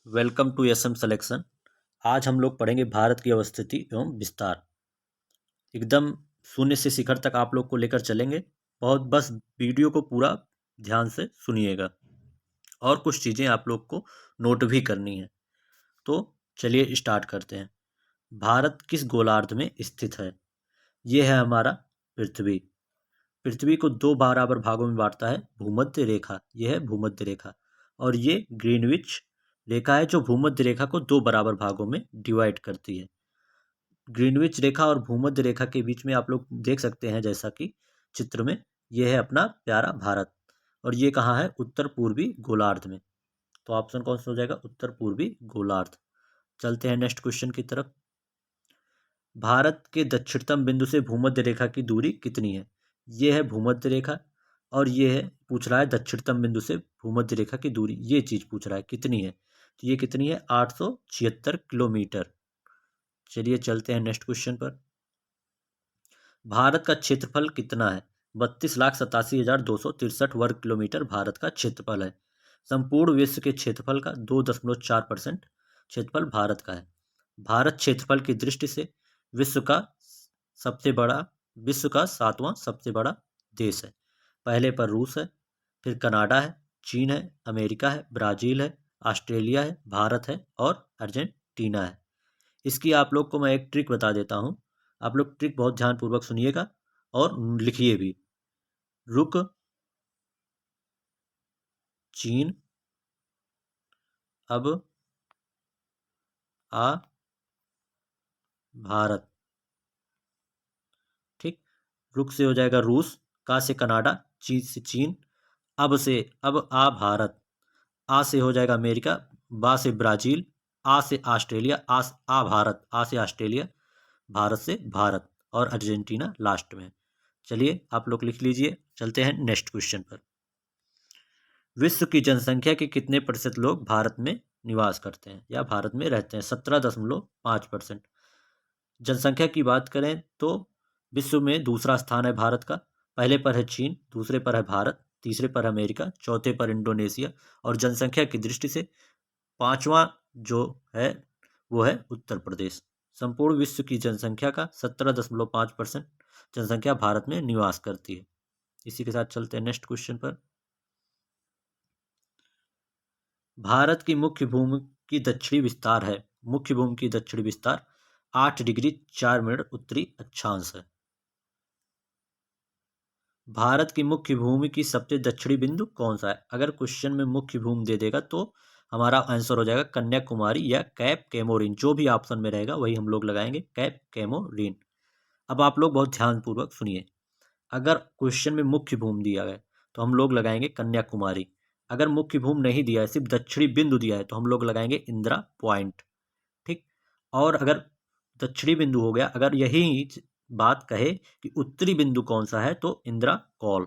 Welcome to SM selection. आज हम लोग पढ़ेंगे भारत की अवस्थिति एवं विस्तार। एकदम शून्य से शिखर तक आप लोग को लेकर चलेंगे। बहुत बस वीडियो को पूरा ध्यान से सुनिएगा और कुछ चीज़ें आप लोग को नोट भी करनी है। तो चलिए स्टार्ट करते हैं। भारत किस गोलार्ध में स्थित है? ये है हमारा पृथ्वी। पृथ्वी को दो बराबर भागों में बांटता है भूमध्य रेखा। यह है भूमध्य रेखा और ये ग्रीनविच रेखा है जो भूमध्य रेखा को दो बराबर भागों में डिवाइड करती है। ग्रीनविच रेखा और भूमध्य रेखा के बीच में आप लोग देख सकते हैं जैसा कि चित्र में, यह है अपना प्यारा भारत और ये कहाँ है? उत्तर पूर्वी गोलार्ध में। तो ऑप्शन कौन सा हो जाएगा? उत्तर पूर्वी गोलार्ध। चलते हैं नेक्स्ट क्वेश्चन की तरफ। भारत के दक्षिणतम बिंदु से भूमध्य रेखा की दूरी कितनी है? ये है भूमध्य रेखा और ये है, पूछ रहा है दक्षिणतम बिंदु से भूमध्य रेखा की दूरी, ये चीज पूछ रहा है कितनी है। तो ये कितनी है? 876 किलोमीटर। चलिए चलते हैं नेक्स्ट क्वेश्चन पर। भारत का क्षेत्रफल कितना है? 32,87,263 वर्ग किलोमीटर भारत का क्षेत्रफल है। संपूर्ण विश्व के क्षेत्रफल का 2.4% क्षेत्रफल भारत का है। भारत क्षेत्रफल की दृष्टि से विश्व का सबसे बड़ा, विश्व का 7वां सबसे बड़ा देश है। पहले पर रूस है, फिर कनाडा है, चीन है, अमेरिका है, ब्राजील है, ऑस्ट्रेलिया है, भारत है और अर्जेंटीना है। इसकी आप लोग को मैं एक ट्रिक बता देता हूँ। आप लोग ट्रिक बहुत ध्यानपूर्वक सुनिएगा और लिखिए भी। रुक, चीन, अब, आ, भारत। ठीक। रुक से हो जाएगा रूस, का से कनाडा, चीन से चीन, अब से, अब आ भारत, आ से हो जाएगा अमेरिका, बा से ब्राजील, आ से ऑस्ट्रेलिया, आ भारत, आ से ऑस्ट्रेलिया, भारत से भारत और अर्जेंटीना लास्ट में। चलिए आप लोग लिख लीजिए। चलते हैं नेक्स्ट क्वेश्चन पर। विश्व की जनसंख्या के कितने प्रतिशत लोग भारत में निवास करते हैं या भारत में रहते हैं? 17.5%। जनसंख्या की बात करें तो विश्व में दूसरा स्थान है भारत का। पहले पर है चीन, दूसरे पर है भारत, तीसरे पर अमेरिका, चौथे पर इंडोनेशिया और जनसंख्या की दृष्टि से पांचवा जो है वो है उत्तर प्रदेश। संपूर्ण विश्व की जनसंख्या का 17.5% जनसंख्या भारत में निवास करती है। इसी के साथ चलते हैं नेक्स्ट क्वेश्चन पर। भारत की मुख्य भूमि की दक्षिणी विस्तार है, मुख्य भूमि की दक्षिणी विस्तार 8 डिग्री 4 मिनट उत्तरी अक्षांश है। भारत की मुख्य भूमि की सबसे दक्षिणी बिंदु कौन सा है? अगर क्वेश्चन में मुख्य भूमि दे देगा तो हमारा आंसर हो जाएगा कन्याकुमारी या कैप कैमोरिन। जो भी ऑप्शन में रहेगा वही हम लोग लगाएंगे, कैप कैमोरिन। अब आप लोग बहुत ध्यानपूर्वक सुनिए। अगर क्वेश्चन में मुख्य भूमि दिया है तो हम लोग लगाएंगे कन्याकुमारी। अगर मुख्य भूमि नहीं दिया है, सिर्फ दक्षिणी बिंदु दिया है, तो हम लोग लगाएंगे इंदिरा पॉइंट। ठीक। और अगर दक्षिणी बिंदु हो गया, अगर यही बात कहे कि उत्तरी बिंदु कौन सा है तो इंदिरा कॉल।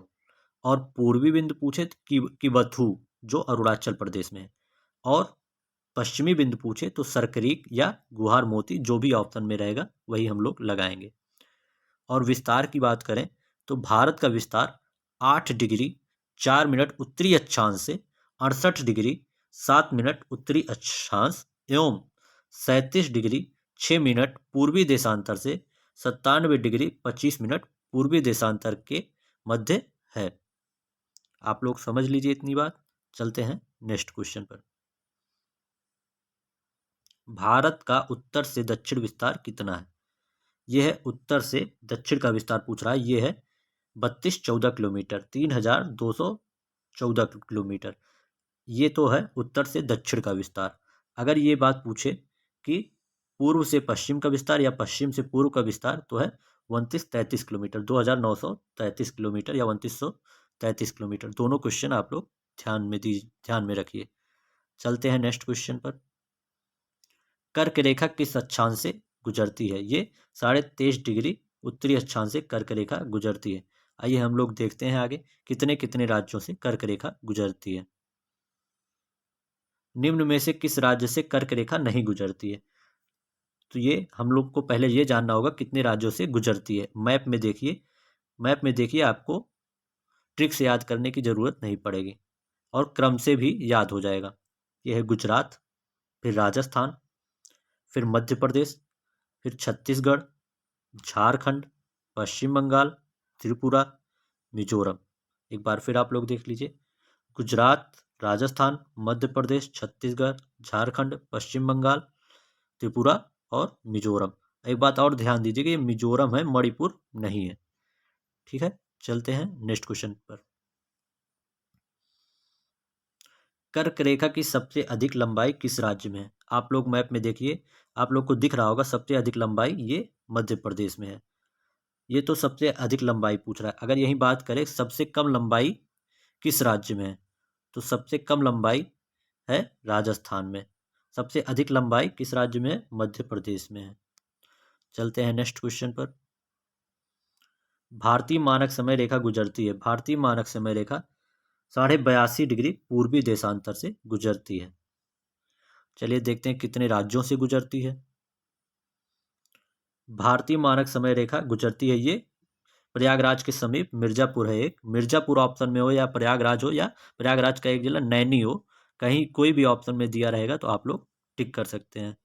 और पूर्वी बिंदु पूछे तो किबथू जो अरुणाचल प्रदेश में है। और पश्चिमी बिंदु पूछे तो सरकरीक या गुहार मोती, जो भी ऑप्शन में रहेगा वही हम लोग लगाएंगे। और विस्तार की बात करें तो भारत का विस्तार 8 डिग्री 4 मिनट उत्तरी अक्षांश से 68 डिग्री 7 मिनट उत्तरी अक्षांश एवं 37 डिग्री 6 मिनट पूर्वी देशांतर से 97 डिग्री 25 मिनट पूर्वी देशांतर के मध्य है। आप लोग समझ लीजिए इतनी बात। चलते हैं नेक्स्ट क्वेश्चन पर। भारत का उत्तर से दक्षिण विस्तार कितना है? यह है उत्तर से दक्षिण का विस्तार पूछ रहा है। यह है 3214 किलोमीटर, 3214 किलोमीटर। ये तो है उत्तर से दक्षिण का विस्तार। अगर ये बात पूछे कि पूर्व से पश्चिम का विस्तार या पश्चिम से पूर्व का विस्तार तो है 2933 किलोमीटर, 2933 किलोमीटर या 2933 किलोमीटर। दोनों क्वेश्चन आप लोग ध्यान में रखिए। चलते हैं नेक्स्ट क्वेश्चन पर। कर्क रेखा किस अक्षांश से गुजरती है? ये 23.5 डिग्री उत्तरी अक्षांश से कर्क रेखा गुजरती है। आइए हम लोग देखते हैं आगे कितने कितने राज्यों से कर्क रेखा गुजरती है। निम्न में से किस राज्य से कर्क रेखा नहीं गुजरती है? तो ये हम लोग को पहले ये जानना होगा कितने राज्यों से गुजरती है। मैप में देखिए, मैप में देखिए, आपको ट्रिक से याद करने की जरूरत नहीं पड़ेगी और क्रम से भी याद हो जाएगा। यह है गुजरात, फिर राजस्थान, फिर मध्य प्रदेश, फिर छत्तीसगढ़, झारखंड, पश्चिम बंगाल, त्रिपुरा, मिजोरम। एक बार फिर आप लोग देख लीजिए, गुजरात, राजस्थान, मध्य प्रदेश, छत्तीसगढ़, झारखंड, पश्चिम बंगाल, त्रिपुरा और मिजोरम। एक बात और ध्यान दीजिए कि ये मिजोरम है, मणिपुर नहीं है। ठीक है, चलते हैं नेक्स्ट क्वेश्चन पर। कर्क रेखा की सबसे अधिक लंबाई किस राज्य में है? आप लोग मैप में देखिए, आप लोग को दिख रहा होगा सबसे अधिक लंबाई ये मध्य प्रदेश में है। ये तो सबसे अधिक लंबाई पूछ रहा है। अगर यही बात करें सबसे कम लंबाई किस राज्य में है, तो सबसे कम लंबाई है राजस्थान में। सबसे अधिक लंबाई किस राज्य में है? मध्य प्रदेश में है। चलते हैं नेक्स्ट क्वेश्चन पर। भारतीय मानक समय रेखा गुजरती है। भारतीय मानक समय रेखा 82.5 डिग्री पूर्वी देशांतर से गुजरती है। चलिए देखते हैं कितने राज्यों से गुजरती है। भारतीय मानक समय रेखा गुजरती है ये प्रयागराज के समीप मिर्जापुर है। एक मिर्जापुर ऑप्शन में हो या प्रयागराज हो या प्रयागराज का एक जिला नैनी हो, कहीं कोई भी ऑप्शन में दिया रहेगा तो आप लोग टिक कर सकते हैं।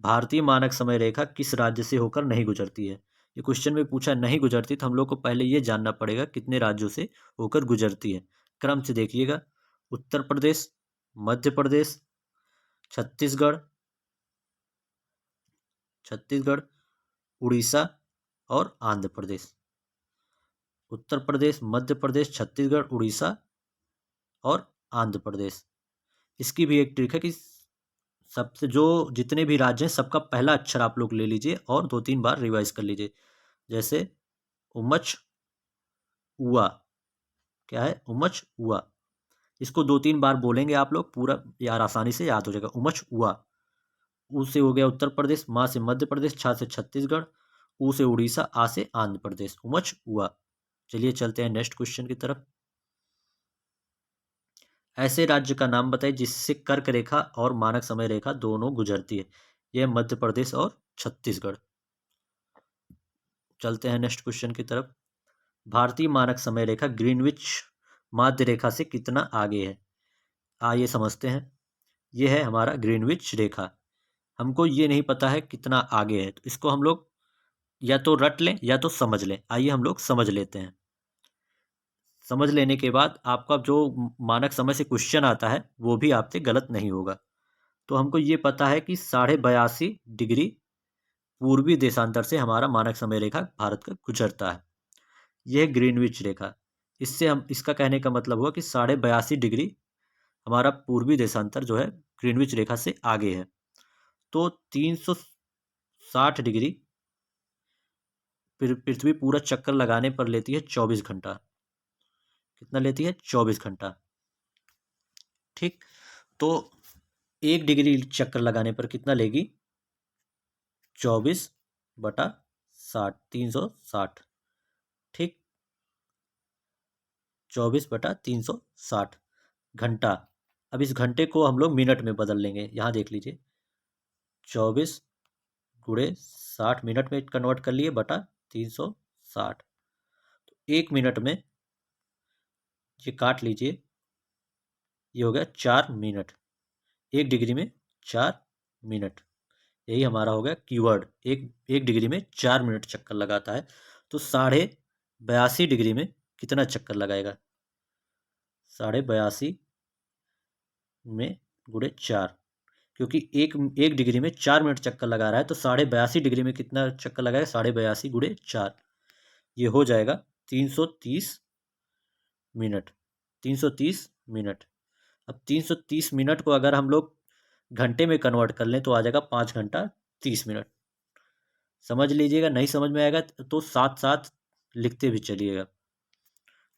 भारतीय मानक समय रेखा किस राज्य से होकर नहीं गुजरती है? ये क्वेश्चन में पूछा नहीं गुजरती, तो हम लोग को पहले ये जानना पड़ेगा कितने राज्यों से होकर गुजरती है। क्रम से देखिएगा, उत्तर प्रदेश, मध्य प्रदेश, छत्तीसगढ़, छत्तीसगढ़, उड़ीसा और आंध्र प्रदेश। उत्तर प्रदेश, मध्य प्रदेश, छत्तीसगढ़, उड़ीसा और आंध्र प्रदेश। इसकी भी एक ट्रिक है कि सबसे जो जितने भी राज्य हैं सबका पहला अक्षर आप लोग ले लीजिए और 2-3 बार रिवाइज कर लीजिए। जैसे उमच उआ, क्या है? उमच उआ। इसको 2-3 बार बोलेंगे आप लोग, पूरा यार आसानी से याद हो जाएगा। उमच उआ। ऊ से हो गया उत्तर प्रदेश, माँ से मध्य प्रदेश, छा से छत्तीसगढ़, ऊ से उड़ीसा, आ से आंध्र प्रदेश। उमच उआ। चलिए चलते हैं नेक्स्ट क्वेश्चन की तरफ। ऐसे राज्य का नाम बताइए जिससे कर्क रेखा और मानक समय रेखा दोनों गुजरती है। यह मध्य प्रदेश और छत्तीसगढ़। चलते हैं नेक्स्ट क्वेश्चन की तरफ। भारतीय मानक समय रेखा ग्रीनविच माध्य रेखा से कितना आगे है? आइए समझते हैं। यह है हमारा ग्रीनविच रेखा। हमको ये नहीं पता है कितना आगे है, तो इसको हम लोग या तो रट लें या तो समझ लें। आइए हम लोग समझ लेते हैं। समझ लेने के बाद आपका जो मानक समय से क्वेश्चन आता है वो भी आपसे गलत नहीं होगा। तो हमको ये पता है कि 82.5 डिग्री पूर्वी देशांतर से हमारा मानक समय रेखा भारत का गुजरता है। यह ग्रीनविच रेखा। इससे हम इसका कहने का मतलब हुआ कि 82.5 डिग्री हमारा पूर्वी देशांतर जो है ग्रीनविच रेखा से आगे है। तो 360 डिग्री पृथ्वी पूरा चक्कर लगाने पर लेती है 24 घंटा। कितना लेती है? 24 घंटा। ठीक, तो 1 डिग्री चक्कर लगाने पर कितना लेगी? 24/60, 360। ठीक, 24/360 घंटा। अब इस घंटे को हम लोग मिनट में बदल लेंगे। यहाँ देख लीजिए, 24 × 60 मिनट में कन्वर्ट कर लिए बटा 360। तो 1 मिनट में ये काट लीजिए, ये हो गया 4 मिनट। 1 डिग्री में 4 मिनट। यही हमारा हो गया कीवर्ड। एक डिग्री में 4 मिनट चक्कर लगाता है। तो 82.5 डिग्री में कितना चक्कर लगाएगा? 82.5 में गुणे 4, क्योंकि एक डिग्री में 4 मिनट चक्कर लगा रहा है, तो 82.5 डिग्री में कितना चक्कर लगाएगा? 82.5 × 4, ये हो जाएगा 330 मिनट। 330 मिनट। अब 330 मिनट को अगर हम लोग घंटे में कन्वर्ट कर लें तो आ जाएगा 5 घंटा 30 मिनट। समझ लीजिएगा, नहीं समझ में आएगा तो साथ साथ लिखते भी चलिएगा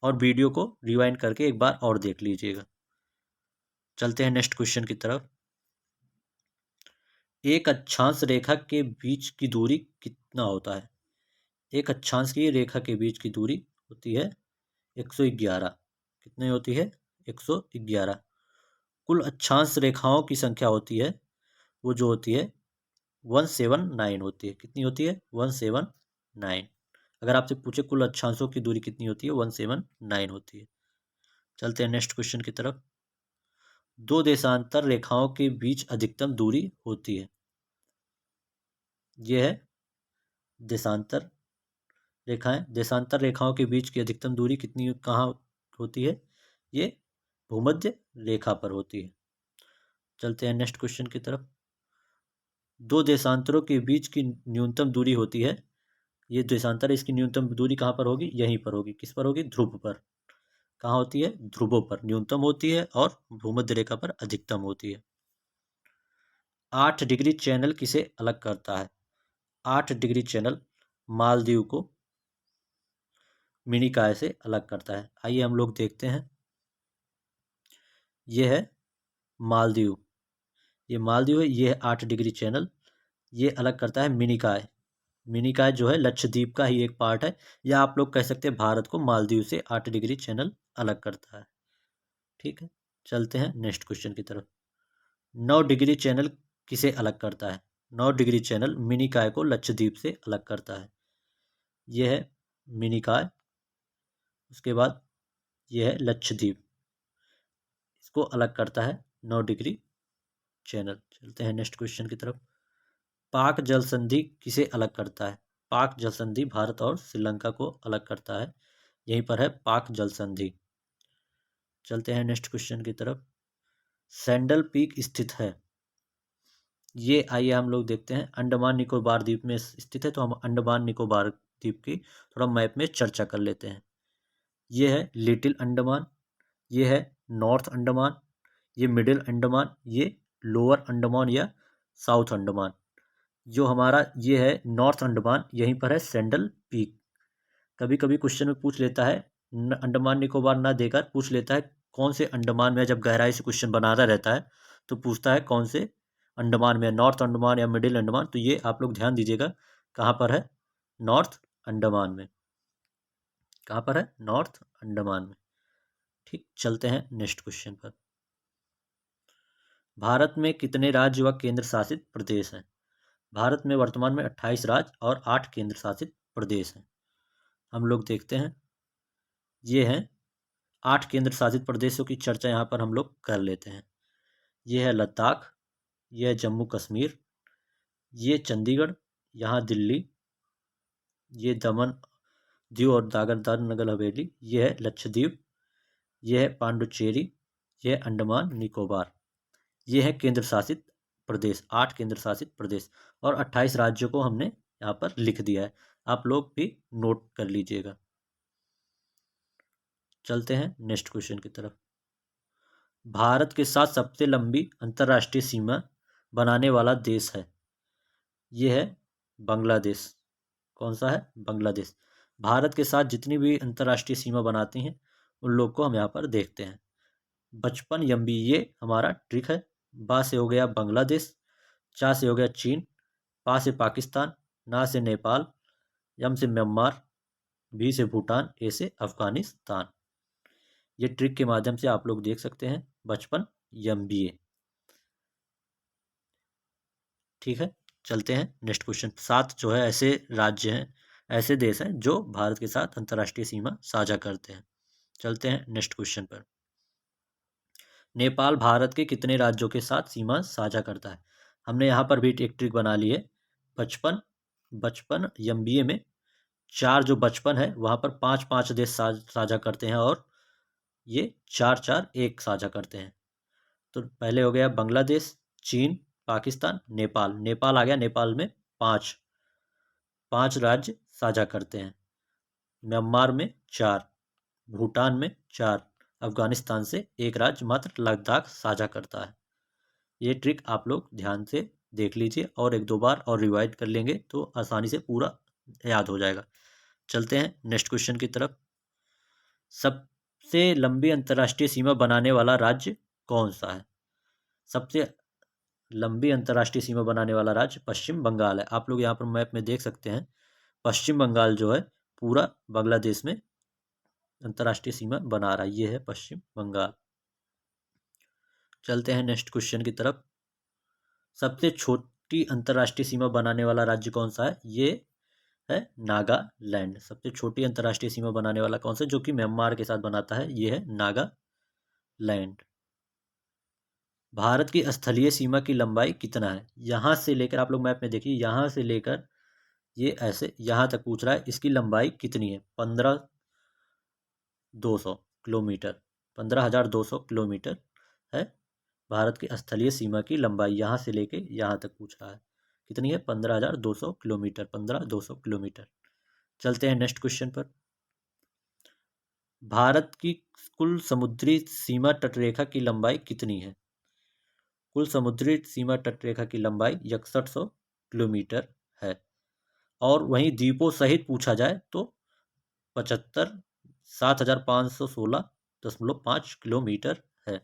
और वीडियो को रिवाइंड करके एक बार और देख लीजिएगा। चलते हैं नेक्स्ट क्वेश्चन की तरफ। एक अक्षांश रेखा के बीच की दूरी कितना होता है? एक अक्षांश की रेखा के बीच की दूरी होती है 111। कितनी होती है? 111। कुल अक्षांश रेखाओं की संख्या होती है, वो जो होती है 179 होती है। कितनी होती है? 179। अगर आपसे पूछे कुल अक्षांशों की दूरी कितनी होती है? 179 होती है। चलते हैं नेक्स्ट क्वेश्चन की तरफ। दो देशांतर रेखाओं के बीच अधिकतम दूरी होती है। यह है देशांतर रेखाएं। देशांतर रेखाओं के बीच की अधिकतम दूरी कितनी कहाँ होती है? ये भूमध्य रेखा पर होती है। चलते हैं नेक्स्ट क्वेश्चन की तरफ। दो देशांतरों के बीच की न्यूनतम दूरी होती है। ये देशांतर है, इसकी न्यूनतम दूरी कहाँ पर होगी? यहीं पर होगी। किस पर होगी? ध्रुव पर। कहाँ होती है? ध्रुवों पर न्यूनतम होती है और भूमध्य रेखा पर अधिकतम होती है। 8 डिग्री चैनल किसे अलग करता है? 8 डिग्री चैनल मालदीव को मिनिकॉय से अलग करता है। आइए हम लोग देखते हैं। यह है मालदीव। ये मालदीव है। ये है 8 डिग्री चैनल। ये अलग करता है मिनिकॉय। मिनिकॉय जो है लक्षद्वीप का ही एक पार्ट है, या आप लोग कह सकते हैं भारत को मालदीव से 8 डिग्री चैनल अलग करता है। ठीक है, चलते हैं नेक्स्ट क्वेश्चन की तरफ। 9 डिग्री चैनल किसे अलग करता है? 9 डिग्री चैनल मिनिकॉय को लक्षद्वीप से अलग करता है। यह है मिनिकॉय। उसके बाद यह है लक्षद्वीप। इसको अलग करता है 9 डिग्री चैनल। चलते हैं नेक्स्ट क्वेश्चन की तरफ। पाक जल संधि किसे अलग करता है? पाक जल संधि भारत और श्रीलंका को अलग करता है। यहीं पर है पाक जल संधि। चलते हैं नेक्स्ट क्वेश्चन की तरफ। सैंडल पीक स्थित है। ये आइए हम लोग देखते हैं। अंडमान निकोबार द्वीप में स्थित है, तो हम अंडमान निकोबार द्वीप की थोड़ा मैप में चर्चा कर लेते हैं। ये है लिटिल अंडमान, ये है नॉर्थ अंडमान, ये मिडिल अंडमान, ये लोअर अंडमान या साउथ अंडमान। जो हमारा ये है नॉर्थ अंडमान, यहीं पर है सैंडल पीक। कभी कभी क्वेश्चन में पूछ लेता है, अंडमान निकोबार ना देकर पूछ लेता है कौन से अंडमान में, जब गहराई से क्वेश्चन बनाता रहता है तो पूछता है कौन से अंडमान में, नॉर्थ अंडमान या मिडिल अंडमान। तो ये आप लोग ध्यान दीजिएगा, कहाँ पर है? नॉर्थ अंडमान में। कहाँ पर है? नॉर्थ अंडमान में। ठीक, चलते हैं नेक्स्ट क्वेश्चन पर। भारत में कितने राज्य व केंद्र शासित प्रदेश हैं? भारत में वर्तमान में 28 राज्य और 8 केंद्र शासित प्रदेश हैं। हम लोग देखते हैं। ये हैं 8 केंद्र शासित प्रदेशों की चर्चा यहाँ पर हम लोग कर लेते हैं। ये है लद्दाख, ये है जम्मू कश्मीर, ये चंडीगढ़, यहाँ दिल्ली, ये दमन दीव और दादर नगर हवेली, ये है लक्षद्वीप, ये है पांडुचेरी, ये है अंडमान निकोबार। ये है केंद्र शासित प्रदेश, 8 केंद्र शासित प्रदेश, और 28 राज्यों को हमने यहाँ पर लिख दिया है। आप लोग भी नोट कर लीजिएगा। चलते हैं नेक्स्ट क्वेश्चन की तरफ। भारत के साथ सबसे लंबी अंतर्राष्ट्रीय सीमा बनाने वाला देश है। यह है बांग्लादेश। कौन सा है? बांग्लादेश। भारत के साथ जितनी भी अंतर्राष्ट्रीय सीमा बनाती हैं उन लोग को हम यहाँ पर देखते हैं। 55 MB ये हमारा ट्रिक है। बा से हो गया बांग्लादेश, चा से हो गया चीन, पा से पाकिस्तान, ना से नेपाल, यम से म्यांमार, भी से भूटान, ए से अफगानिस्तान। ये ट्रिक के माध्यम से आप लोग देख सकते हैं 55 MB। ठीक है, चलते हैं नेक्स्ट क्वेश्चन। 7 जो है ऐसे राज्य हैं, ऐसे देश हैं जो भारत के साथ अंतर्राष्ट्रीय सीमा साझा करते हैं। चलते हैं नेक्स्ट क्वेश्चन पर। नेपाल भारत के कितने राज्यों के साथ सीमा साझा करता है? हमने यहाँ पर भी एक ट्रिक बना ली है। 55 MBA में 4 जो 55 है वहाँ पर 5-5 देश साझा करते हैं, और ये 4-4 एक साझा करते हैं। तो पहले हो गया बांग्लादेश, चीन, पाकिस्तान, नेपाल। नेपाल आ गया। नेपाल में 5 राज्य साझा करते हैं। म्यांमार में 4, भूटान में 4, अफगानिस्तान से एक राज्य मात्र लद्दाख साझा करता है। ये ट्रिक आप लोग ध्यान से देख लीजिए, और एक दो बार और रिवाइज कर लेंगे तो आसानी से पूरा याद हो जाएगा। चलते हैं नेक्स्ट क्वेश्चन की तरफ। सबसे लंबी अंतर्राष्ट्रीय सीमा बनाने वाला राज्य कौन सा है? सबसे लंबी अंतर्राष्ट्रीय सीमा बनाने वाला राज्य पश्चिम बंगाल है। आप लोग यहाँ पर मैप में देख सकते हैं, पश्चिम बंगाल जो है पूरा बांग्लादेश में अंतर्राष्ट्रीय सीमा बना रहा है। ये है पश्चिम बंगाल। चलते हैं नेक्स्ट क्वेश्चन की तरफ। सबसे छोटी अंतर्राष्ट्रीय सीमा बनाने वाला राज्य कौन सा है? ये है नागालैंड। सबसे छोटी अंतर्राष्ट्रीय सीमा बनाने वाला कौन सा, जो कि म्यांमार के साथ बनाता है? ये है नागालैंड। भारत की स्थलीय सीमा की लंबाई कितना है? यहाँ से लेकर, आप लोग मैप में देखिए, यहाँ से लेकर ये ऐसे यहाँ तक पूछ रहा है, इसकी लंबाई कितनी है? 15,200 किलोमीटर, 15,200 किलोमीटर है भारत की स्थलीय सीमा की लंबाई। यहाँ से लेके यहाँ तक पूछ रहा है, कितनी है? 15,200 किलोमीटर, 15,200 किलोमीटर। चलते हैं नेक्स्ट क्वेश्चन पर। भारत की कुल समुद्री सीमा तटरेखा की लंबाई कितनी है? कुल समुद्री सीमा तटरेखा की लंबाई 6100 किलोमीटर है। और वहीं द्वीपों सहित पूछा जाए तो 7,516.5 किलोमीटर है।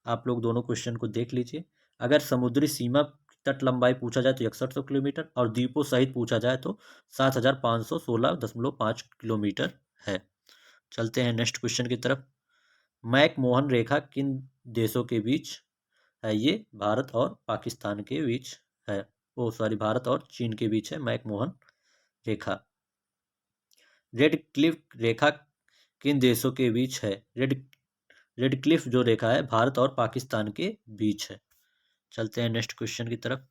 आप लोग दोनों क्वेश्चन को देख लीजिए। अगर समुद्री सीमा तट लंबाई पूछा जाए तो 6100 किलोमीटर, और द्वीपों सहित पूछा जाए तो 7,516.5 किलोमीटर है। चलते हैं नेक्स्ट क्वेश्चन की तरफ। मैकमोहन रेखा किन देशों के बीच है? ये भारत और पाकिस्तान के बीच है। भारत और चीन के बीच है मैकमोहन रेखा। रेड क्लिफ रेखा किन देशों के बीच है? रेड क्लिफ जो रेखा है भारत और पाकिस्तान के बीच है। चलते हैं नेक्स्ट क्वेश्चन की तरफ।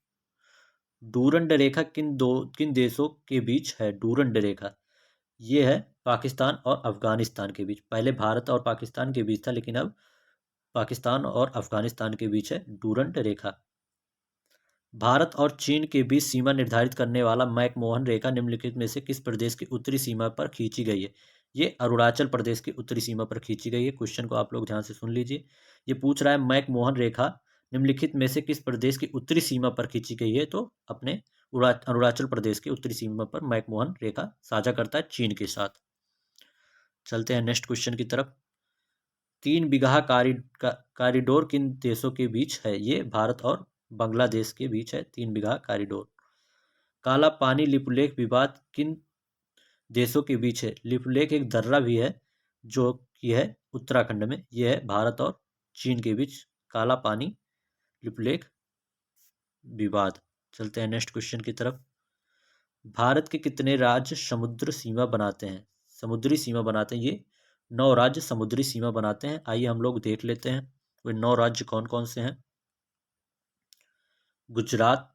डूरंड रेखा किन देशों के बीच है? डूरंड रेखा ये है पाकिस्तान और अफगानिस्तान के बीच। पहले भारत और पाकिस्तान के बीच था, लेकिन अब पाकिस्तान और अफगानिस्तान के बीच है डूरंड रेखा। भारत और चीन के बीच सीमा निर्धारित करने वाला मैकमोहन रेखा निम्नलिखित में से किस प्रदेश की उत्तरी सीमा पर खींची गई है? ये अरुणाचल प्रदेश की उत्तरी सीमा पर खींची गई है। क्वेश्चन को आप लोग ध्यान से सुन लीजिए। ये पूछ रहा है मैकमोहन रेखा निम्नलिखित में से किस प्रदेश की उत्तरी सीमा पर खींची गई है? तो अपने अरुणाचल प्रदेश की उत्तरी सीमा पर मैकमोहन रेखा साझा करता है चीन के साथ। चलते हैं नेक्स्ट क्वेश्चन की तरफ। 3 बीघा कॉरिडोर किन देशों के बीच है? ये भारत और बांग्लादेश के बीच है 3 बीघा कॉरिडोर। काला पानी लिपुलेख विवाद किन देशों के बीच है? लिपुलेख एक दर्रा भी है जो कि है उत्तराखंड में। यह है भारत और चीन के बीच काला पानी लिपुलेख विवाद। चलते हैं नेक्स्ट क्वेश्चन की तरफ। भारत के कितने राज्य समुद्र सीमा बनाते हैं? समुद्री सीमा बनाते हैं ये 9 राज्य समुद्री सीमा बनाते हैं। आइए हम लोग देख लेते हैं वे 9 राज्य कौन कौन से हैं। गुजरात,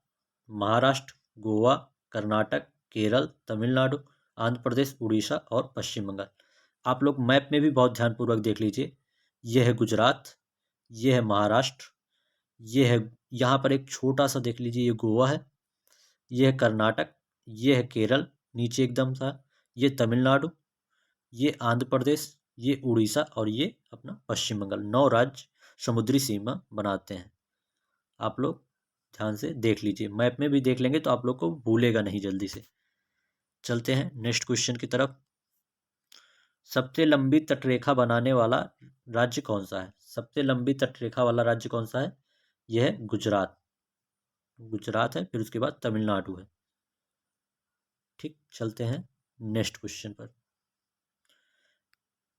महाराष्ट्र, गोवा, कर्नाटक, केरल, तमिलनाडु, आंध्र प्रदेश, उड़ीसा और पश्चिम बंगाल। आप लोग मैप में भी बहुत ध्यानपूर्वक देख लीजिए। यह है गुजरात, यह है महाराष्ट्र, यह है, यहाँ पर एक छोटा सा देख लीजिए, ये गोवा है, यह है कर्नाटक, यह है केरल नीचे एकदम सा, ये तमिलनाडु, ये आंध्र प्रदेश, ये उड़ीसा और ये अपना पश्चिम बंगाल। 9 राज्य समुद्री सीमा बनाते हैं। आप लोग ध्यान से देख लीजिए, मैप में भी देख लेंगे तो आप लोग को भूलेगा नहीं जल्दी से। चलते हैं नेक्स्ट क्वेश्चन की तरफ। सबसे लंबी तटरेखा बनाने वाला राज्य कौन सा है? सबसे लंबी तटरेखा वाला राज्य कौन सा है? यह है गुजरात। गुजरात है, फिर उसके बाद तमिलनाडु है। ठीक, चलते हैं नेक्स्ट क्वेश्चन पर।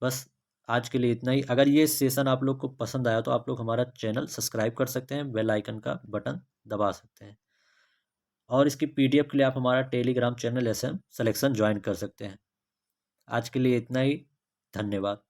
बस आज के लिए इतना ही। अगर ये सेशन आप लोग को पसंद आया तो आप लोग हमारा चैनल सब्सक्राइब कर सकते हैं, बेल आइकन का बटन दबा सकते हैं, और इसकी पीडीएफ के लिए आप हमारा Telegram channel SM Selection join कर सकते हैं। आज के लिए इतना ही। धन्यवाद।